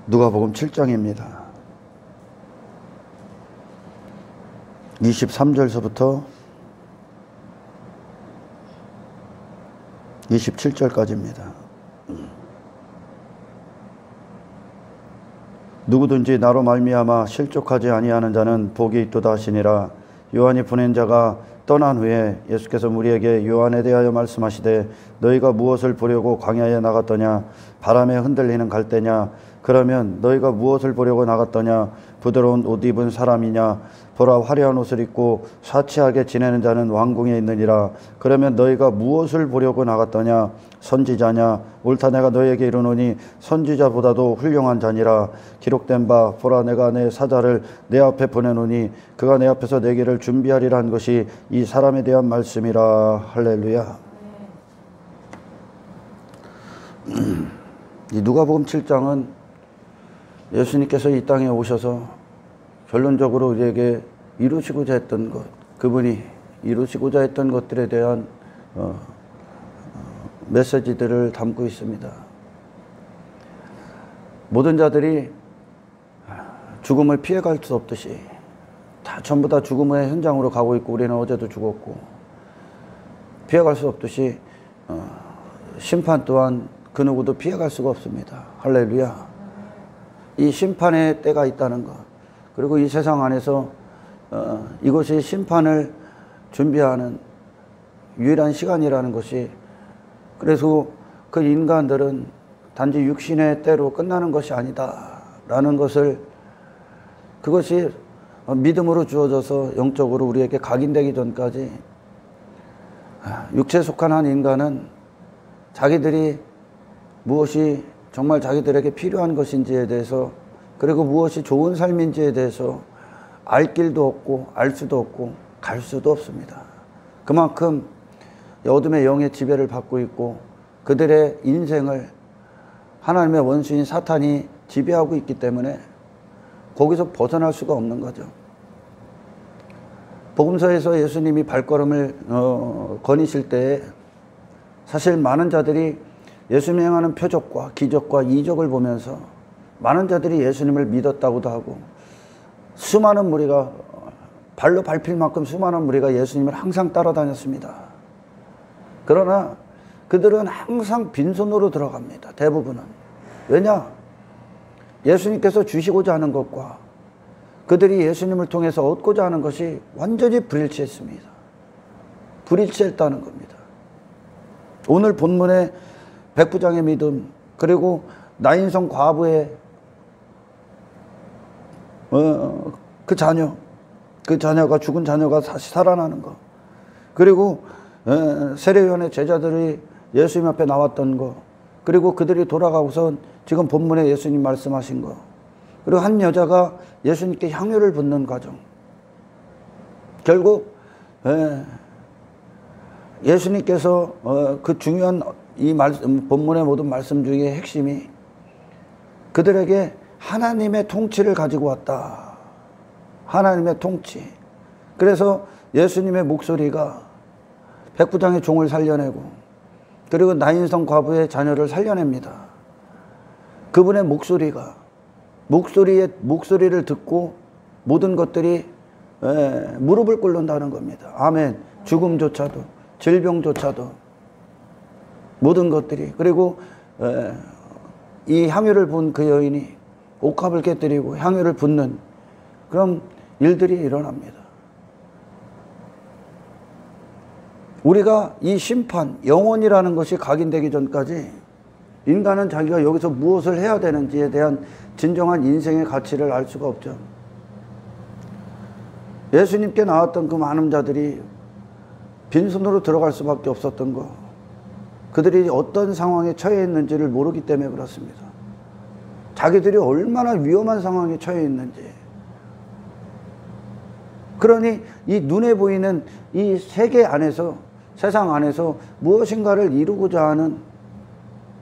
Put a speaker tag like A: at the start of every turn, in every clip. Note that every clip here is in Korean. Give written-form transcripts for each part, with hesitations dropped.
A: 누가복음 7장입니다. 23절서부터 27절까지입니다. 누구든지 나로 말미암아 실족하지 아니하는 자는 복이 있도다 하시니라. 요한이 보낸 자가 떠난 후에 예수께서 무리에게 요한에 대하여 말씀하시되 너희가 무엇을 보려고 광야에 나갔더냐? 바람에 흔들리는 갈대냐? 그러면 너희가 무엇을 보려고 나갔더냐? 부드러운 옷 입은 사람이냐? 보라, 화려한 옷을 입고 사치하게 지내는 자는 왕궁에 있느니라. 그러면 너희가 무엇을 보려고 나갔더냐? 선지자냐? 옳다, 내가 너희에게 이르노니 선지자보다도 훌륭한 자니라. 기록된 바 보라, 내가 내 사자를 내 앞에 보내노니 그가 내 앞에서 내 길을 준비하리라 한 것이 이 사람에 대한 말씀이라. 할렐루야. 이 누가복음 7장은 예수님께서 이 땅에 오셔서 결론적으로 우리에게 이루시고자 했던 것, 그분이 이루시고자 했던 것들에 대한 메시지들을 담고 있습니다. 모든 자들이 죽음을 피해갈 수 없듯이 전부 다 죽음의 현장으로 가고 있고, 우리는 어제도 죽었고, 피해갈 수 없듯이 심판 또한 그 누구도 피해갈 수가 없습니다. 할렐루야. 이 심판의 때가 있다는 것, 그리고 이 세상 안에서 이것이 심판을 준비하는 유일한 시간이라는 것이, 그래서 그 인간들은 단지 육신의 때로 끝나는 것이 아니다 라는 것을, 그것이 믿음으로 주어져서 영적으로 우리에게 각인되기 전까지 육체에 속한 한 인간은 자기들이 무엇이 정말 자기들에게 필요한 것인지에 대해서, 그리고 무엇이 좋은 삶인지에 대해서 알 길도 없고 알 수도 없고 갈 수도 없습니다. 그만큼 어둠의 영의 지배를 받고 있고 그들의 인생을 하나님의 원수인 사탄이 지배하고 있기 때문에 거기서 벗어날 수가 없는 거죠. 복음서에서 예수님이 발걸음을 거니실 때에 사실 많은 자들이 예수님이 행하는 표적과 기적과 이적을 보면서 많은 자들이 예수님을 믿었다고도 하고, 수많은 무리가, 발로 밟힐 만큼 수많은 무리가 예수님을 항상 따라다녔습니다. 그러나 그들은 항상 빈손으로 들어갑니다. 대부분은. 왜냐? 예수님께서 주시고자 하는 것과 그들이 예수님을 통해서 얻고자 하는 것이 완전히 불일치했습니다. 불일치했다는 겁니다. 오늘 본문의 백부장의 믿음, 그리고 나인성 과부의 그 자녀가, 죽은 자녀가 다시 살아나는 것, 그리고 세례요한의 제자들이 예수님 앞에 나왔던 것, 그리고 그들이 돌아가고선 지금 본문에 예수님 말씀하신 것, 그리고 한 여자가 예수님께 향유를 붓는 과정, 결국 예수님께서 그 중요한 이 본문의 모든 말씀 중에 핵심이 그들에게 하나님의 통치를 가지고 왔다. 하나님의 통치. 그래서 예수님의 목소리가 백부장의 종을 살려내고, 그리고 나인성 과부의 자녀를 살려냅니다. 그분의 목소리를 듣고 모든 것들이 무릎을 꿇는다는 겁니다. 아멘. 죽음조차도, 질병조차도, 모든 것들이. 그리고 이 향유를 분 그 여인이 옥합을 깨뜨리고 향유를 붓는 그런 일들이 일어납니다. 우리가 이 심판, 영원이라는 것이 각인되기 전까지 인간은 자기가 여기서 무엇을 해야 되는지에 대한 진정한 인생의 가치를 알 수가 없죠. 예수님께 나왔던 그 많은 자들이 빈손으로 들어갈 수밖에 없었던 거, 그들이 어떤 상황에 처해 있는지를 모르기 때문에 그렇습니다. 자기들이 얼마나 위험한 상황에 처해 있는지. 그러니 이 눈에 보이는 이 세계 안에서, 세상 안에서 무엇인가를 이루고자 하는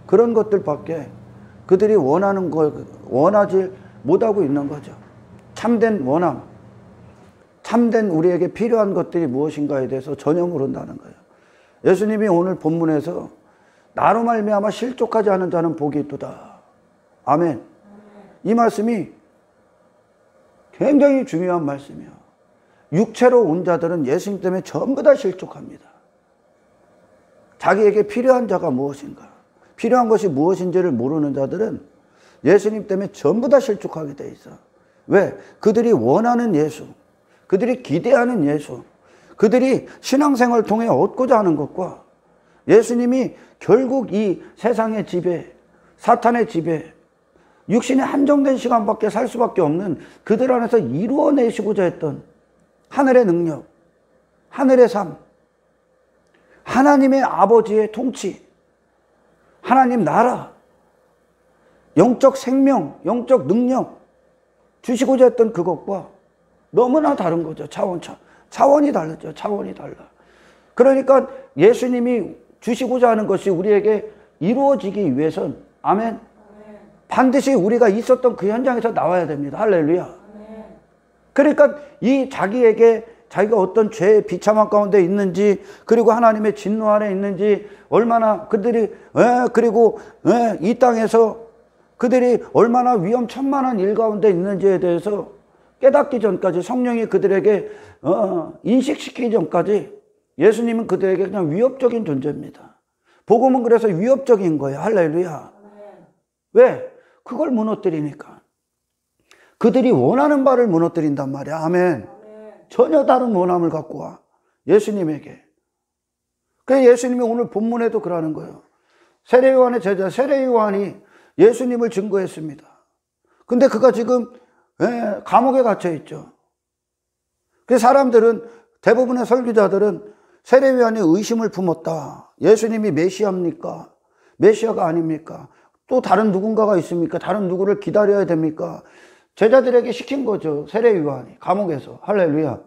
A: 그런 것들밖에 그들이 원하는 걸 원하지 못하고 있는 거죠. 참된 원함, 참된 우리에게 필요한 것들이 무엇인가에 대해서 전혀 모른다는 거예요. 예수님이 오늘 본문에서 나로 말미암아 실족하지 않은 자는 복이 있도다. 아멘. 이 말씀이 굉장히 중요한 말씀이에요. 육체로 온 자들은 예수님 때문에 전부 다 실족합니다. 자기에게 필요한 자가 무엇인가, 필요한 것이 무엇인지를 모르는 자들은 예수님 때문에 전부 다 실족하게 돼 있어. 왜? 그들이 원하는 예수, 그들이 기대하는 예수, 그들이 신앙생활을 통해 얻고자 하는 것과 예수님이 결국 이 세상의 지배, 사탄의 지배, 육신의 한정된 시간밖에 살 수밖에 없는 그들 안에서 이루어내시고자 했던 하늘의 능력, 하늘의 삶, 하나님의 아버지의 통치, 하나님 나라, 영적 생명, 영적 능력 주시고자 했던 그것과 너무나 다른 거죠. 차원이 다르죠. 차원이 달라. 그러니까 예수님이 주시고자 하는 것이 우리에게 이루어지기 위해선, 아멘, 반드시 우리가 있었던 그 현장에서 나와야 됩니다. 할렐루야. 그러니까 이 자기에게 자기가 어떤 죄의 비참한 가운데 있는지, 그리고 하나님의 진노 아래 있는지, 얼마나 그들이 그리고 이 땅에서 그들이 얼마나 위험천만한 일 가운데 있는지에 대해서 깨닫기 전까지, 성령이 그들에게 인식시키기 전까지 예수님은 그들에게 그냥 위협적인 존재입니다. 복음은 그래서 위협적인 거예요. 할렐루야. 왜? 그걸 무너뜨리니까. 그들이 원하는 바를 무너뜨린단 말이야. 아멘. 전혀 다른 원함을 갖고 와. 예수님에게. 그래서 예수님이 오늘 본문에도 그러는 거예요. 세례요한의 제자 세례요한이 예수님을 증거했습니다. 근데 그가 지금 감옥에 갇혀 있죠. 그래서 사람들은, 대부분의 설교자들은 세례요한이 의심을 품었다. 예수님이 메시아입니까? 메시아가 아닙니까? 또 다른 누군가가 있습니까? 다른 누구를 기다려야 됩니까? 제자들에게 시킨 거죠. 세례요한이 감옥에서. 할렐루야.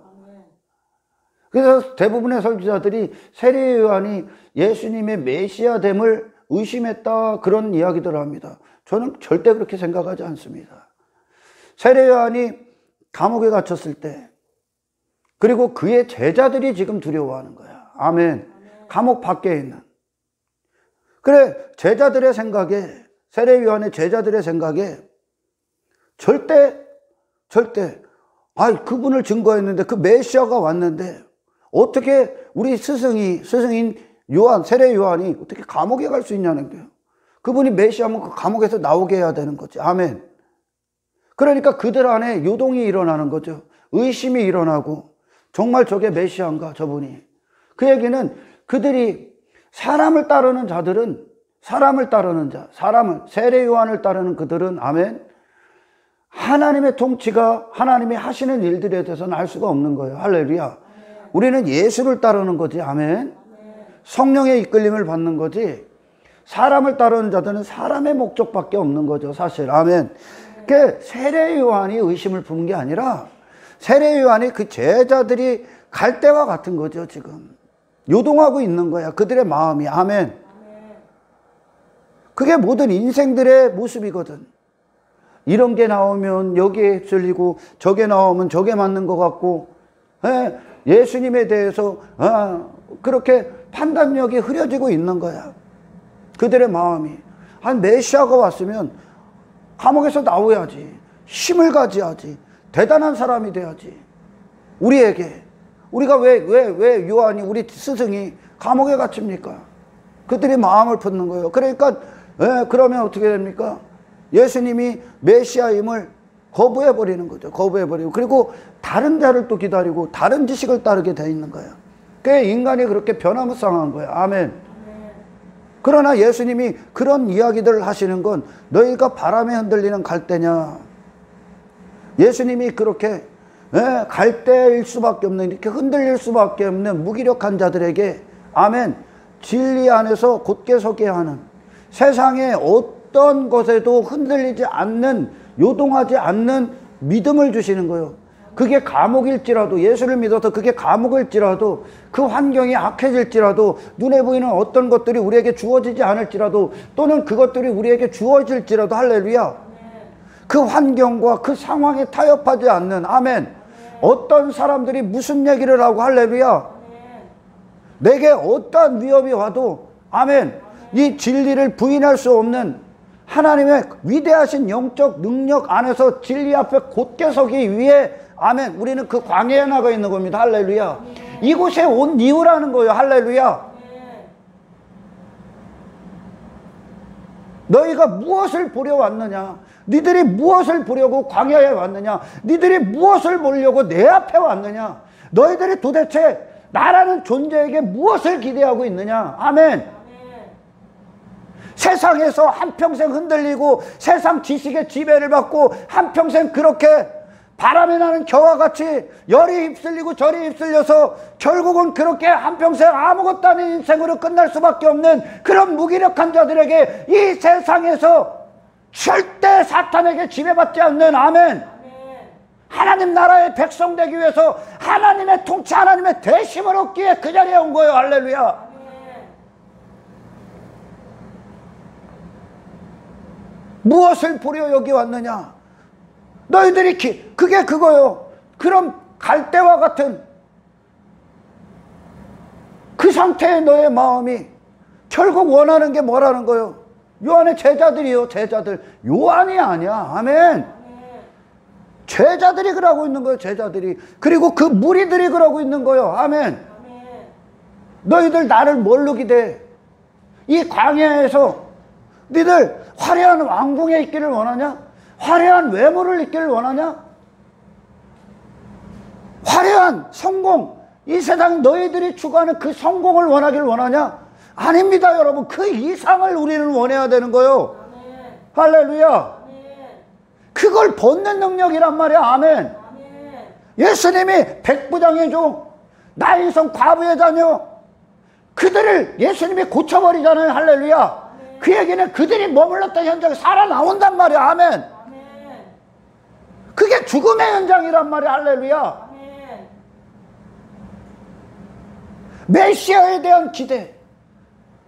A: 그래서 대부분의 설교자들이 세례요한이 예수님의 메시아됨을 의심했다, 그런 이야기들을 합니다. 저는 절대 그렇게 생각하지 않습니다. 세례요한이 감옥에 갇혔을 때, 그리고 그의 제자들이 지금 두려워하는 거야. 아멘. 감옥 밖에 있는. 그래, 제자들의 생각에, 세례요한의 제자들의 생각에 절대 그분을 증거했는데, 그 메시아가 왔는데 어떻게 우리 스승인 요한, 세례 요한이 어떻게 감옥에 갈 수 있냐는 거예요. 그분이 메시아면 그 감옥에서 나오게 해야 되는 거지. 아멘. 그러니까 그들 안에 요동이 일어나는 거죠. 의심이 일어나고, 정말 저게 메시아인가 저분이. 그 얘기는 그들이 사람을 따르는 자들은, 세례 요한을 따르는 그들은, 아멘, 하나님의 통치가, 하나님이 하시는 일들에 대해서는 알 수가 없는 거예요. 할렐루야. 우리는 예수를 따르는 거지. 아멘. 성령의 이끌림을 받는 거지, 사람을 따르는 자들은 사람의 목적밖에 없는 거죠, 사실. 아멘. 그 세례 요한이 의심을 품은 게 아니라 세례 요한이 그 제자들이 갈 때와 같은 거죠. 지금 요동하고 있는 거야, 그들의 마음이. 아멘. 그게 모든 인생들의 모습이거든. 이런 게 나오면 여기에 휩쓸리고, 저게 나오면 저게 맞는 것 같고, 예수님에 대해서 그렇게 판단력이 흐려지고 있는 거야, 그들의 마음이. 한 메시아가 왔으면 감옥에서 나와야지, 힘을 가져야지, 대단한 사람이 돼야지. 우리가 왜 요한이, 우리 스승이 감옥에 갇힙니까? 그들이 마음을 품는 거예요. 그러니까 그러면 어떻게 됩니까? 예수님이 메시아임을 거부해버리는 거죠. 거부해버리고, 그리고 다른 자를 또 기다리고 다른 지식을 따르게 돼 있는 거예요. 그게 인간이 그렇게 변화무쌍한 거예요. 아멘. 그러나 예수님이 그런 이야기들을 하시는 건 너희가 바람에 흔들리는 갈대냐. 예수님이 그렇게 갈대일 수밖에 없는, 이렇게 흔들릴 수밖에 없는 무기력한 자들에게, 아멘, 진리 안에서 곧게 서게 하는, 세상의 어떤 것에도 흔들리지 않는, 요동하지 않는 믿음을 주시는 거예요. 그게 감옥일지라도, 예수를 믿어서 그게 감옥일지라도, 그 환경이 악해질지라도, 눈에 보이는 어떤 것들이 우리에게 주어지지 않을지라도, 또는 그것들이 우리에게 주어질지라도, 할렐루야, 그 환경과 그 상황에 타협하지 않는, 아멘, 어떤 사람들이 무슨 얘기를 하고, 할렐루야, 내게 어떠한 위협이 와도, 아멘, 이 진리를 부인할 수 없는, 하나님의 위대하신 영적 능력 안에서 진리 앞에 곧게 서기 위해 아멘. 우리는 그 광야에 나가 있는 겁니다. 할렐루야. 이곳에 온 이유라는 거예요. 할렐루야. 너희가 무엇을 보려 왔느냐? 니들이 무엇을 보려고 광야에 왔느냐? 니들이 무엇을 보려고 내 앞에 왔느냐? 너희들이 도대체 나라는 존재에게 무엇을 기대하고 있느냐? 아멘. 세상에서 한평생 흔들리고 세상 지식의 지배를 받고 한평생 그렇게 바람이 나는 겨와 같이 열이 휩쓸리고 저리 휩쓸려서 결국은 그렇게 한평생 아무것도 아닌 인생으로 끝날 수밖에 없는 그런 무기력한 자들에게 이 세상에서 절대 사탄에게 지배받지 않는 아멘. 하나님 나라의 백성 되기 위해서 하나님의 통치, 하나님의 대심을 얻기에 그 자리에 온 거예요. 할렐루야. 무엇을 보려 여기 왔느냐? 너희들이 그게 그거요. 그럼 갈대와 같은 그 상태의 너의 마음이 결국 원하는 게 뭐라는 거요? 요한의 제자들이요. 제자들. 요한이 아니야. 아멘. 제자들이 그러고 있는 거예요. 제자들이. 그리고 그 무리들이 그러고 있는 거예요. 아멘. 너희들 나를 뭘로 기대해? 이 광야에서 너희들 화려한 왕궁에 있기를 원하냐? 화려한 외모를 있기를 원하냐? 화려한 성공, 이 세상 너희들이 추구하는 그 성공을 원하기를 원하냐? 아닙니다, 여러분. 그 이상을 우리는 원해야 되는 거예요. 아멘. 할렐루야. 아멘. 그걸 벗는 능력이란 말이야. 아멘. 아멘. 예수님이 백부장의 종, 나인성 과부의 자녀, 그들을 예수님이 고쳐버리잖아요. 할렐루야. 그 얘기는 그들이 머물렀던 현장에 살아나온단 말이야. 아멘. 그게 죽음의 현장이란 말이야. 할렐루야. 메시아에 대한 기대.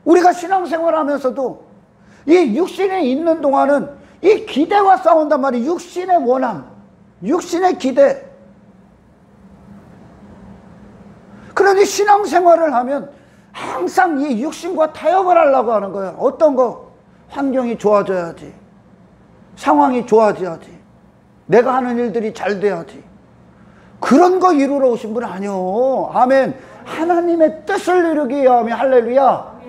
A: 우리가 신앙생활 하면서도 이 육신에 있는 동안은 이 기대와 싸운단 말이야. 육신의 원함, 육신의 기대. 그러니 신앙생활을 하면 항상 이 육신과 타협을 하려고 하는 거야. 어떤 거? 환경이 좋아져야지, 상황이 좋아져야지, 내가 하는 일들이 잘 돼야지. 그런 거 이루러 오신 분은 아니요. 아멘. 하나님의 뜻을 이루기 위함이 할렐루야.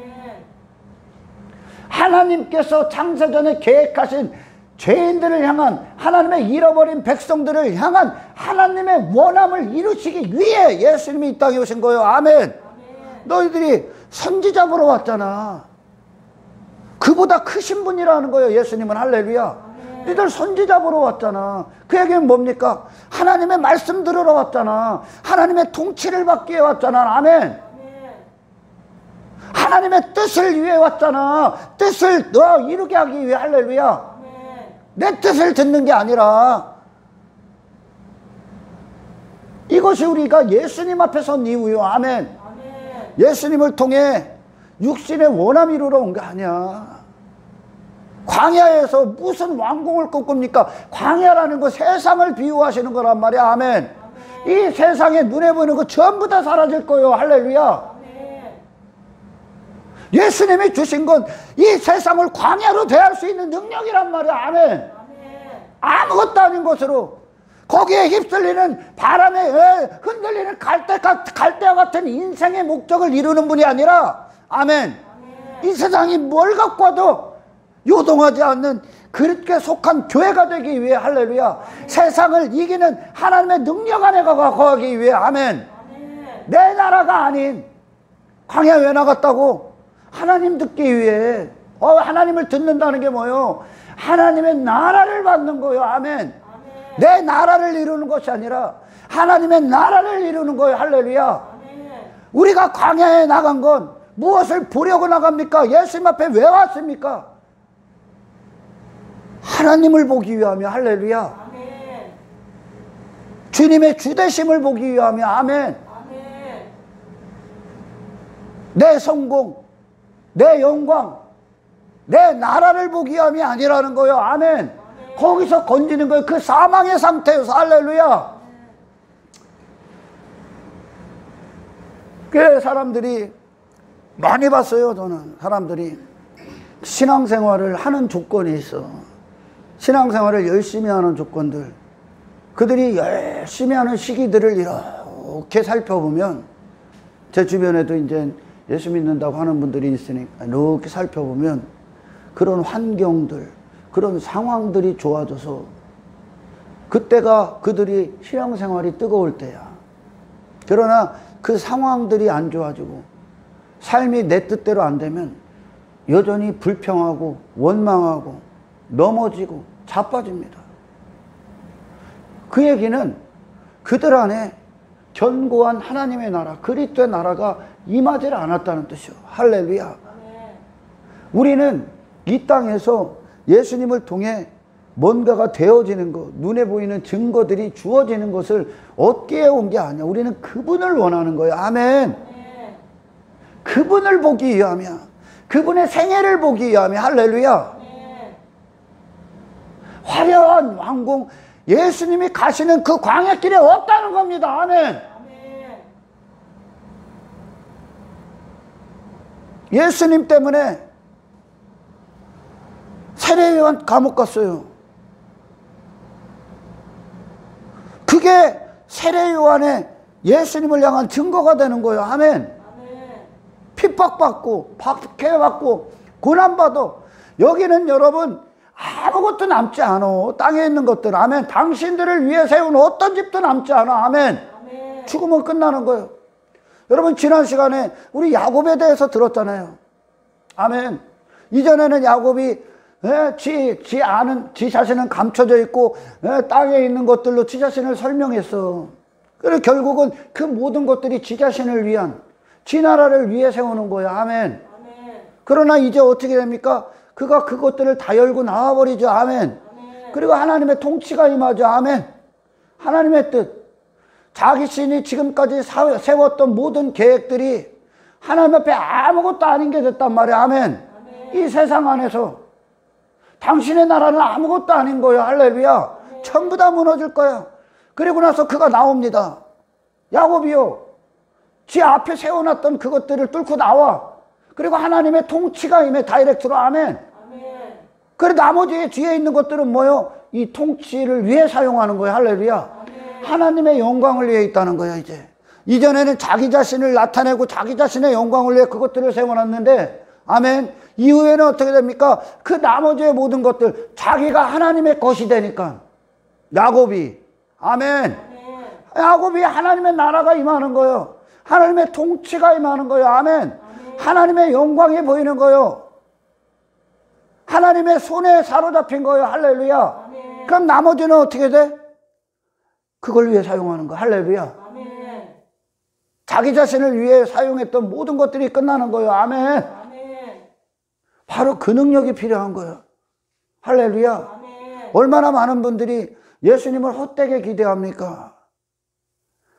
A: 하나님께서 창세전에 계획하신 죄인들을 향한, 하나님의 잃어버린 백성들을 향한 하나님의 원함을 이루시기 위해 예수님이 이 땅에 오신 거예요. 아멘. 너희들이 선지자 보러 왔잖아. 그보다 크신 분이라는 거예요. 예수님은. 할렐루야. 너희들 선지자 보러 왔잖아. 그 얘기는 뭡니까? 하나님의 말씀 들으러 왔잖아. 하나님의 통치를 받기 위해 왔잖아. 아멘. 하나님의 뜻을 위해 왔잖아. 뜻을 너 이루게 하기 위해. 할렐루야. 내 뜻을 듣는 게 아니라, 이것이 우리가 예수님 앞에 선 이유요. 아멘. 예수님을 통해 육신의 원함 이루러 온 게 아니야. 광야에서 무슨 왕궁을 꿈꿉니까? 광야라는 거 세상을 비유하시는 거란 말이야. 아멘. 이 세상에 눈에 보이는 거 전부 다 사라질 거예요. 할렐루야. 예수님이 주신 건 이 세상을 광야로 대할 수 있는 능력이란 말이야. 아멘. 아무것도 아닌 것으로, 거기에 휩쓸리는 바람에 흔들리는 갈대와 같은 인생의 목적을 이루는 분이 아니라, 아멘. 이 세상이 뭘 갖고 와도 요동하지 않는 그렇게 속한 교회가 되기 위해. 할렐루야. 세상을 이기는 하나님의 능력 안에 거하기 위해. 아멘. 내 나라가 아닌 광야 왜 나갔다고? 하나님 듣기 위해. 하나님을 듣는다는 게 뭐요? 하나님의 나라를 받는 거예요. 아멘. 내 나라를 이루는 것이 아니라 하나님의 나라를 이루는 거예요. 할렐루야. 우리가 광야에 나간 건 무엇을 보려고 나갑니까? 예수님 앞에 왜 왔습니까? 하나님을 보기 위함이야. 할렐루야. 주님의 주되심을 보기 위함이야. 아멘. 내 성공, 내 영광, 내 나라를 보기 위함이 아니라는 거예요. 아멘. 거기서 건지는 거예요. 그 사망의 상태에서. 할렐루야. 그 사람들이 많이 봤어요. 저는 사람들이
B: 신앙생활을 하는 조건이 있어. 신앙생활을 열심히 하는 조건들. 그들이 열심히 하는 시기들을 이렇게 살펴보면, 제 주변에도 이제 예수 믿는다고 하는 분들이 있으니까 이렇게 살펴보면 그런 환경들, 그런 상황들이 좋아져서 그때가 그들이 신앙생활이 뜨거울 때야. 그러나 그 상황들이 안 좋아지고 삶이 내 뜻대로 안 되면 여전히 불평하고 원망하고 넘어지고 자빠집니다. 그 얘기는 그들 안에 견고한 하나님의 나라, 그리스도의 나라가 임하지 않았다는 뜻이요. 할렐루야. 우리는 이 땅에서 예수님을 통해 뭔가가 되어지는 것, 눈에 보이는 증거들이 주어지는 것을 얻기에 온 게 아니야. 우리는 그분을 원하는 거예요. 아멘. 그분을 보기 위함이야. 그분의 생애를 보기 위함이야. 할렐루야. 화려한 왕궁, 예수님이 가시는 그 광야길에 없다는 겁니다. 아멘. 예수님 때문에 세례요한 감옥 갔어요. 그게 세례요한의 예수님을 향한 증거가 되는 거예요. 아멘. 핍박받고 박해받고 고난받아. 여기는 여러분 아무것도 남지 않아. 땅에 있는 것들. 아멘. 당신들을 위해 세운 어떤 집도 남지 않아. 아멘. 죽으면 끝나는 거예요. 여러분 지난 시간에 우리 야곱에 대해서 들었잖아요. 아멘. 이전에는 야곱이 지 자신은 감춰져 있고 땅에 있는 것들로 지 자신을 설명했어. 그래서 결국은 그 모든 것들이 지 자신을 위한, 지 나라를 위해 세우는 거야. 아멘. 그러나 이제 어떻게 됩니까? 그가 그것들을 다 열고 나와버리죠. 아멘. 그리고 하나님의 통치가 임하죠. 아멘. 하나님의 뜻, 자기 신이 지금까지 세웠던 모든 계획들이 하나님 앞에 아무것도 아닌 게 됐단 말이야. 아멘. 이 세상 안에서 당신의 나라는 아무것도 아닌 거예요. 할렐루야. 전부 다 무너질 거야. 그리고 나서 그가 나옵니다. 야곱이요, 지 앞에 세워놨던 그것들을 뚫고 나와. 그리고 하나님의 통치가 임해. 다이렉트로. 아멘. 그리고 나머지 뒤에 있는 것들은 뭐요? 이 통치를 위해 사용하는 거예요. 할렐루야. 하나님의 영광을 위해 있다는 거예요. 이전에는 자기 자신을 나타내고 자기 자신의 영광을 위해 그것들을 세워놨는데, 아멘. 이후에는 어떻게 됩니까? 그 나머지의 모든 것들, 자기가 하나님의 것이 되니까 야곱이, 아멘. 야곱이 하나님의 나라가 임하는 거예요. 하나님의 통치가 임하는 거예요. 아멘. 하나님의 영광이 보이는 거예요. 하나님의 손에 사로잡힌 거예요. 할렐루야. 그럼 나머지는 어떻게 돼? 그걸 위해 사용하는 거. 할렐루야. 자기 자신을 위해 사용했던 모든 것들이 끝나는 거예요. 아멘. 바로 그 능력이 필요한 거예요. 할렐루야. 얼마나 많은 분들이 예수님을 헛되게 기대합니까?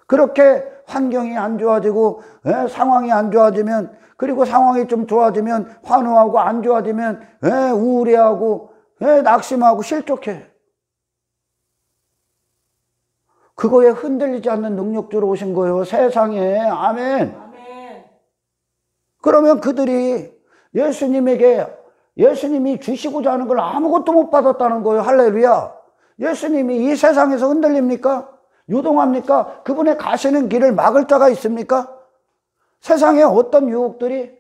B: 그렇게 환경이 안 좋아지고 상황이 안 좋아지면, 그리고 상황이 좀 좋아지면 환호하고, 안 좋아지면 우울해하고 낙심하고 실족해. 그거에 흔들리지 않는 능력주로 오신 거예요. 세상에. 아멘. 그러면 그들이 예수님이 주시고자 하는 걸 아무것도 못 받았다는 거예요. 할렐루야. 예수님이 이 세상에서 흔들립니까? 요동합니까? 그분의 가시는 길을 막을 자가 있습니까? 세상에 어떤 유혹들이,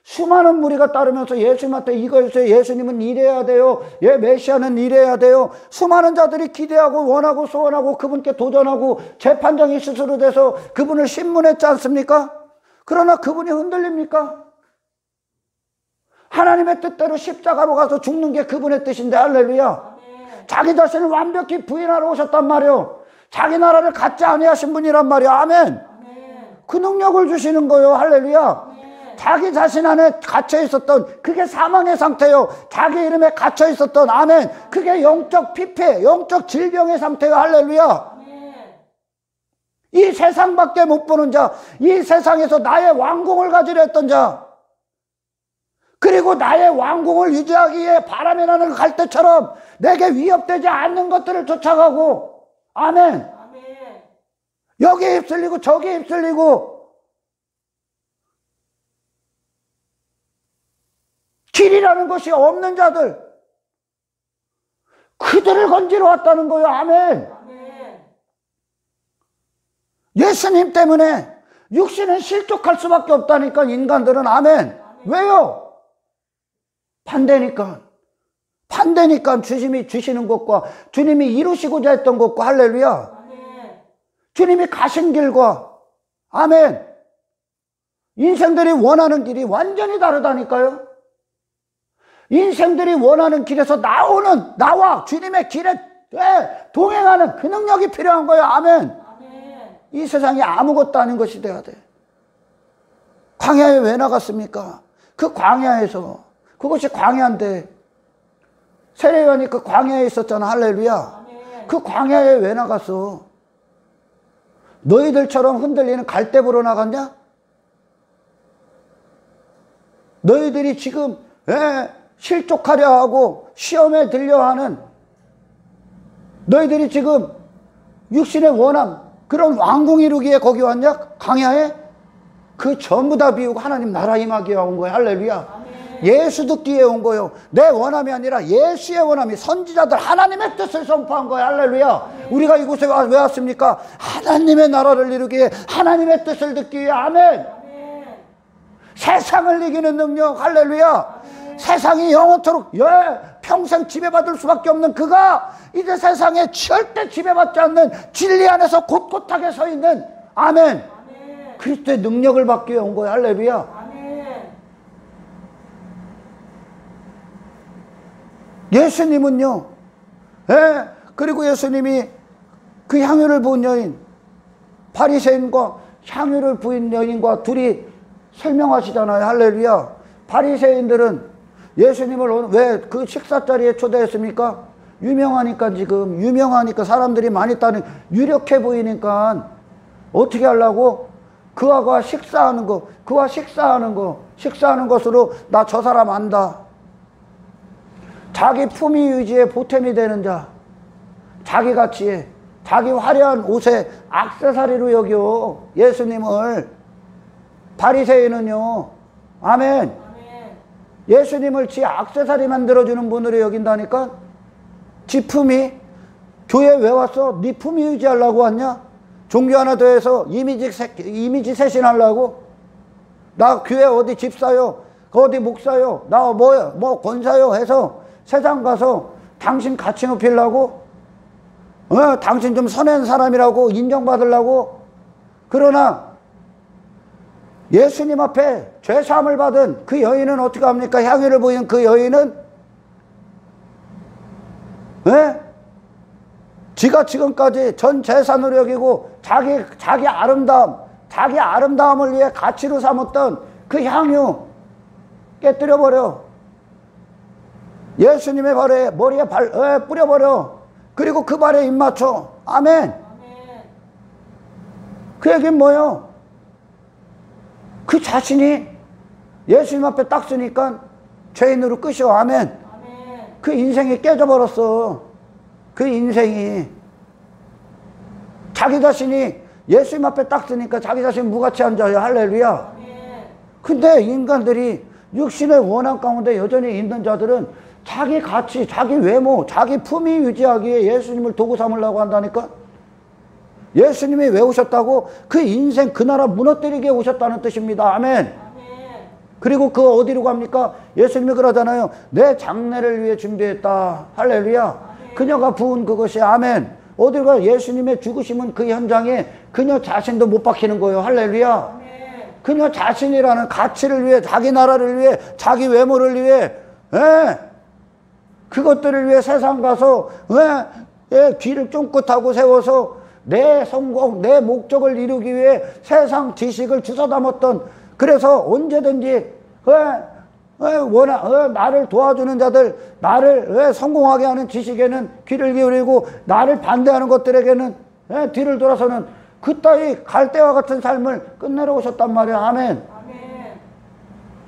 B: 수많은 무리가 따르면서 예수님한테 이거 해주세요. 예수님은 이래야 돼요. 메시아는 이래야 돼요. 수많은 자들이 기대하고 원하고 소원하고 그분께 도전하고 재판장이 스스로 돼서 그분을 신문했지 않습니까? 그러나 그분이 흔들립니까? 하나님의 뜻대로 십자가로 가서 죽는 게 그분의 뜻인데. 할렐루야. 자기 자신을 완벽히 부인하러 오셨단 말이에요. 자기 나라를 갖지 아니하신 분이란 말이야. 아멘. 그 능력을 주시는 거예요. 할렐루야. 자기 자신 안에 갇혀 있었던, 그게 사망의 상태요. 자기 이름에 갇혀 있었던, 아멘, 그게 영적 피폐, 영적 질병의 상태요. 할렐루야. 이 세상밖에 못 보는 자, 이 세상에서 나의 왕궁을 가지려 했던 자, 그리고 나의 왕궁을 유지하기 위해 바람에 나는 갈대처럼 내게 위협되지 않는 것들을 쫓아가고, 아멘. 여기에 휩쓸리고 저기에 휩쓸리고 길이라는 것이 없는 자들, 그들을 건지러 왔다는 거예요. 아멘. 예수님 때문에 육신은 실족할 수밖에 없다니까, 인간들은. 아멘. 왜요? 반대니까. 주님이 주시는 것과 주님이 이루시고자 했던 것과, 할렐루야. 주님이 가신 길과, 아멘, 인생들이 원하는 길이 완전히 다르다니까요. 인생들이 원하는 길에서 나와 주님의 길에 동행하는 그 능력이 필요한 거예요. 아멘. 이 세상이 아무것도 아닌 것이 돼야 돼. 광야에 왜 나갔습니까? 그 광야에서, 그것이 광야인데, 세례요한이 그 광야에 있었잖아. 할렐루야. 그 광야에 왜 나갔어? 너희들처럼 흔들리는 갈대보러 나갔냐? 너희들이 지금 실족하려 하고 시험에 들려 하는, 너희들이 지금 육신의 원함, 그런 왕궁 이루기에 거기 왔냐? 광야에? 그 전부 다 비우고 하나님 나라 임하기에 온 거예요. 할렐루야. 예수 듣기에 온 거예요. 내 원함이 아니라 예수의 원함이, 선지자들 하나님의 뜻을 선포한 거예요. 할렐루야. 우리가 이곳에 왜 왔습니까? 하나님의 나라를 이루기에, 하나님의 뜻을 듣기 위해. 아멘. 세상을 이기는 능력. 할렐루야. 세상이 영원토록 평생 지배받을 수밖에 없는 그가 이제 세상에 절대 지배받지 않는 진리 안에서 곳곳하게 서 있는, 아멘, 그리스도의 능력을 받기 위해 온 거예요. 할렐루야. 예수님은요, 그리고 예수님이 그 향유를 부은 여인, 바리새인과 향유를 부은 여인과 둘이 설명하시잖아요. 할렐루야. 바리새인들은 예수님을 왜 그 식사 자리에 초대했습니까? 유명하니까, 지금 유명하니까, 사람들이 많이 따는, 유력해 보이니까 어떻게 하려고? 그와 식사하는 거, 식사하는 것으로 나 저 사람 안다. 자기 품위 유지에 보탬이 되는 자, 자기 가치에, 자기 화려한 옷에 액세서리로 여겨 예수님을. 바리새인은요, 아멘, 예수님을 지 액세서리 만들어주는 분으로 여긴다니까. 지 품위. 교회 왜 왔어? 네 품위 유지하려고 왔냐? 종교 하나 더 해서 이미지 쇄신하려고? 나 교회 어디 집사요, 어디 목사요, 나 뭐 권사요 해서 세상 가서 당신 가치 높이려고? 당신 좀 선한 사람이라고 인정받으려고? 그러나 예수님 앞에 죄사함을 받은 그 여인은 어떻게 합니까? 향유를 부인 그 여인은 지가 지금까지 전 재산으로 여기고 자기 아름다움을 위해 가치로 삼았던 그 향유 깨뜨려버려. 예수님의 머리에 뿌려버려. 그리고 그 발에 입 맞춰. 아멘. 그 얘기는 뭐예요? 그 자신이 예수님 앞에 딱 서니까 죄인으로 끝이요. 아멘. 그 인생이 깨져버렸어. 그 인생이. 자기 자신이 예수님 앞에 딱 서니까 자기 자신 무가치 앉아요. 할렐루야. 근데 인간들이 육신의 원한 가운데 여전히 있는 자들은 자기 가치, 자기 외모, 자기 품위 유지하기에 예수님을 도구 삼으려고 한다니까. 예수님이 왜 오셨다고? 그 인생, 그 나라 무너뜨리게 오셨다는 뜻입니다. 아멘. 그리고 그 어디로 갑니까? 예수님이 그러잖아요. 내 장래를 위해 준비했다. 할렐루야. 그녀가 부은 그것이, 아멘, 어디로 가? 예수님의 죽으심은 그 현장에 그녀 자신도 못 박히는 거예요. 할렐루야. 그녀 자신이라는 가치를 위해, 자기 나라를 위해, 자기 외모를 위해, 그것들을 위해 세상 가서 귀를 쫑긋하고 세워서 내 성공, 내 목적을 이루기 위해 세상 지식을 주워 담았던, 그래서 언제든지 나를 도와주는 자들, 나를 성공하게 하는 지식에는 귀를 기울이고 나를 반대하는 것들에게는 뒤를 돌아서는 그따위 갈대와 같은 삶을 끝내러 오셨단 말이야. 아멘.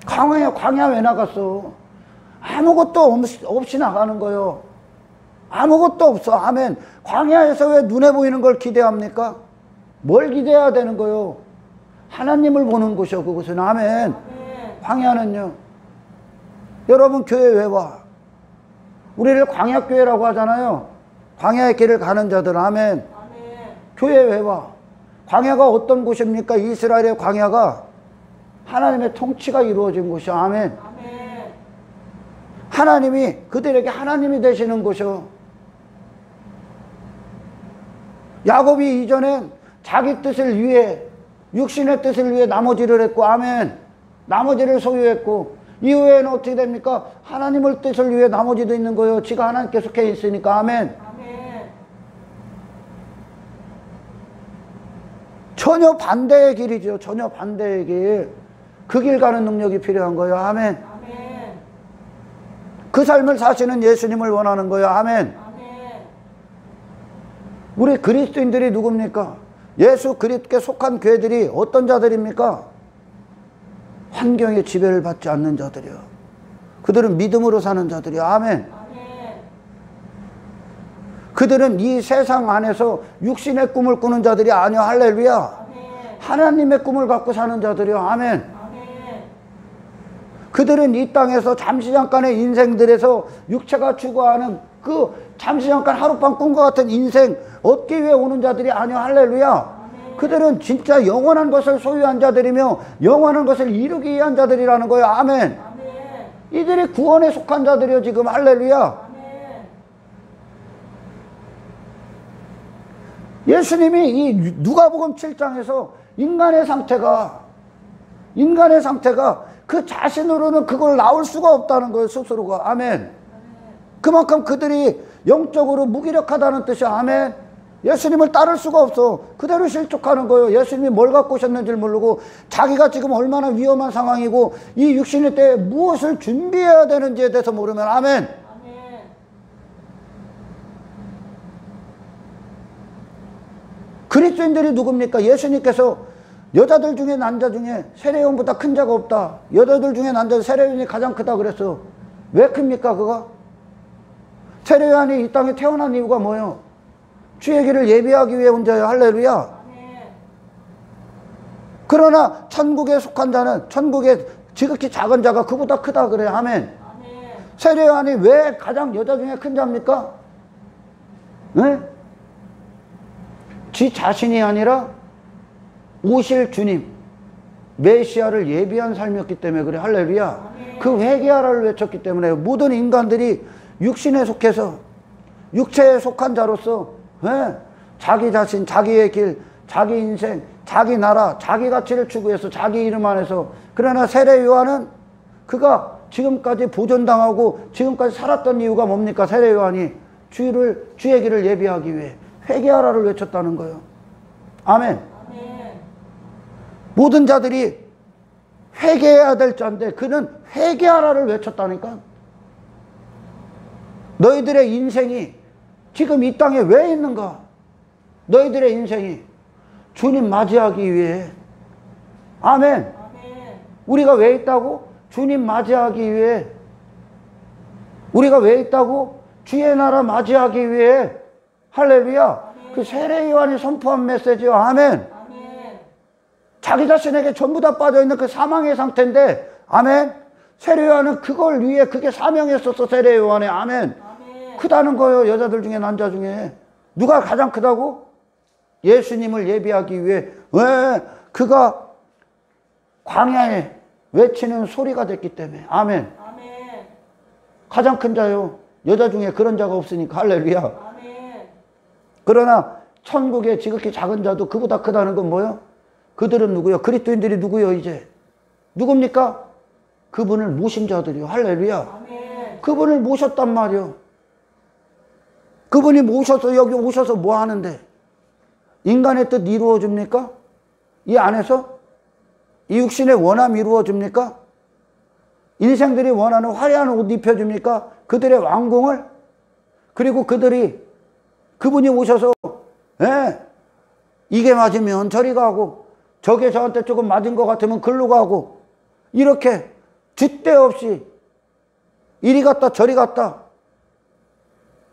B: 광야 왜 나갔어? 아무것도 없이 나가는 거요. 아무것도 없어. 아멘. 광야에서 왜 눈에 보이는 걸 기대합니까? 뭘 기대해야 되는 거요? 하나님을 보는 곳이요, 그것은. 아멘. 광야는요. 여러분 교회 왜 와? 우리를 광야교회라고 하잖아요. 광야의 길을 가는 자들. 아멘.
C: 아멘.
B: 교회 왜 와? 광야가 어떤 곳입니까? 이스라엘의 광야가 하나님의 통치가 이루어진 곳이요. 아멘.
C: 아멘.
B: 하나님이 그들에게 하나님이 되시는 곳이요. 야곱이 이전엔 자기 뜻을 위해, 육신의 뜻을 위해 나머지를 했고, 아멘. 나머지를 소유했고, 이후에는 어떻게 됩니까? 하나님의 뜻을 위해 나머지도 있는 거예요. 지가 하나님께 속해 있으니까. 아멘.
C: 아멘.
B: 전혀 반대의 길이죠. 전혀 반대의 길. 그 길 가는 능력이 필요한 거예요. 아멘.
C: 아멘.
B: 그 삶을 사시는 예수님을 원하는 거예요. 아멘.
C: 아멘.
B: 우리 그리스도인들이 누굽니까? 예수 그리스도께 속한 교회들이 어떤 자들입니까? 환경의 지배를 받지 않는 자들이요. 그들은 믿음으로 사는 자들이요. 아멘.
C: 아멘.
B: 그들은 이 세상 안에서 육신의 꿈을 꾸는 자들이 아니요. 할렐루야.
C: 아멘.
B: 하나님의 꿈을 갖고 사는 자들이요. 아멘.
C: 아멘.
B: 그들은 이 땅에서 잠시 잠깐의 인생들에서 육체가 추구하는 그 잠시 잠깐 하룻밤 꿈과 같은 인생 얻기 위해 오는 자들이 아니요. 할렐루야. 그들은 진짜 영원한 것을 소유한 자들이며 영원한 것을 이루기 위한 자들이라는 거예요. 아멘.
C: 아멘.
B: 이들이 구원에 속한 자들이요. 지금 할렐루야.
C: 아멘.
B: 예수님이 이 누가복음 7장에서 인간의 상태가 그 자신으로는 그걸 나올 수가 없다는 거예요. 스스로가. 아멘. 그만큼 그들이 영적으로 무기력하다는 뜻이야. 아멘. 예수님을 따를 수가 없어. 그대로 실족하는 거예요. 예수님이 뭘 갖고 오셨는지를 모르고 자기가 지금 얼마나 위험한 상황이고 이 육신의 때에 무엇을 준비해야 되는지에 대해서 모르면 아멘.
C: 아멘.
B: 그리스도인들이 누굽니까? 예수님께서 여자들 중에 남자 중에 세례요한보다 큰 자가 없다. 여자들 중에 남자 세례요한이 가장 크다 그랬어. 왜 큽니까 그가? 세례요한이 이 땅에 태어난 이유가 뭐예요? 주의 길을 예비하기 위해 온 자예요. 할렐루야.
C: 아멘.
B: 그러나 천국에 속한 자는 천국에 지극히 작은 자가 그보다 크다 그래요. 아멘.
C: 아멘.
B: 세례요한이 왜 가장 여자 중에 큰 자입니까? 네? 지 자신이 아니라 오실 주님 메시아를 예비한 삶이었기 때문에 그래. 할렐루야.
C: 아멘.
B: 그 회개하라를 외쳤기 때문에 모든 인간들이 육신에 속해서 육체에 속한 자로서 자기 자신, 자기의 길, 자기 인생, 자기 나라, 자기 가치를 추구해서 자기 이름 안에서. 그러나 세례 요한은 그가 지금까지 보존당하고 지금까지 살았던 이유가 뭡니까? 세례 요한이 주의 길을 예비하기 위해 회개하라를 외쳤다는 거예요. 아멘.
C: 아멘.
B: 모든 자들이 회개해야 될 자인데 그는 회개하라를 외쳤다니까. 너희들의 인생이 지금 이 땅에 왜 있는가? 너희들의 인생이 주님 맞이하기 위해. 아멘.
C: 아멘.
B: 우리가 왜 있다고? 주님 맞이하기 위해. 우리가 왜 있다고? 주의 나라 맞이하기 위해. 할렐루야.
C: 아멘.
B: 그 세례 요한이 선포한 메시지요. 아멘.
C: 아멘.
B: 자기 자신에게 전부 다 빠져있는 그 사망의 상태인데, 아멘. 세례 요한은 그걸 위해 그게 사명했었어. 세례 요한의. 아멘.
C: 아멘.
B: 크다는 거예요. 여자들 중에 남자 중에. 누가 가장 크다고? 예수님을 예비하기 위해. 왜? 그가 광야에 외치는 소리가 됐기 때문에. 아멘.
C: 아멘.
B: 가장 큰 자요. 여자 중에 그런 자가 없으니까. 할렐루야.
C: 아멘.
B: 그러나 천국의 지극히 작은 자도 그보다 크다는 건 뭐예요? 그들은 누구요? 그리스도인들이 누구요? 이제 누굽니까? 그분을 모신 자들이요. 할렐루야.
C: 아멘.
B: 그분을 모셨단 말이요. 그분이 모셔서 여기 오셔서 뭐 하는데? 인간의 뜻 이루어 줍니까? 이 안에서? 이 육신의 원함 이루어 줍니까? 인생들이 원하는 화려한 옷 입혀줍니까? 그들의 왕궁을? 그리고 그분이 오셔서 이게 맞으면 저리 가고 저게 저한테 조금 맞은 것 같으면 글로 가고 이렇게 줏대 없이 이리 갔다 저리 갔다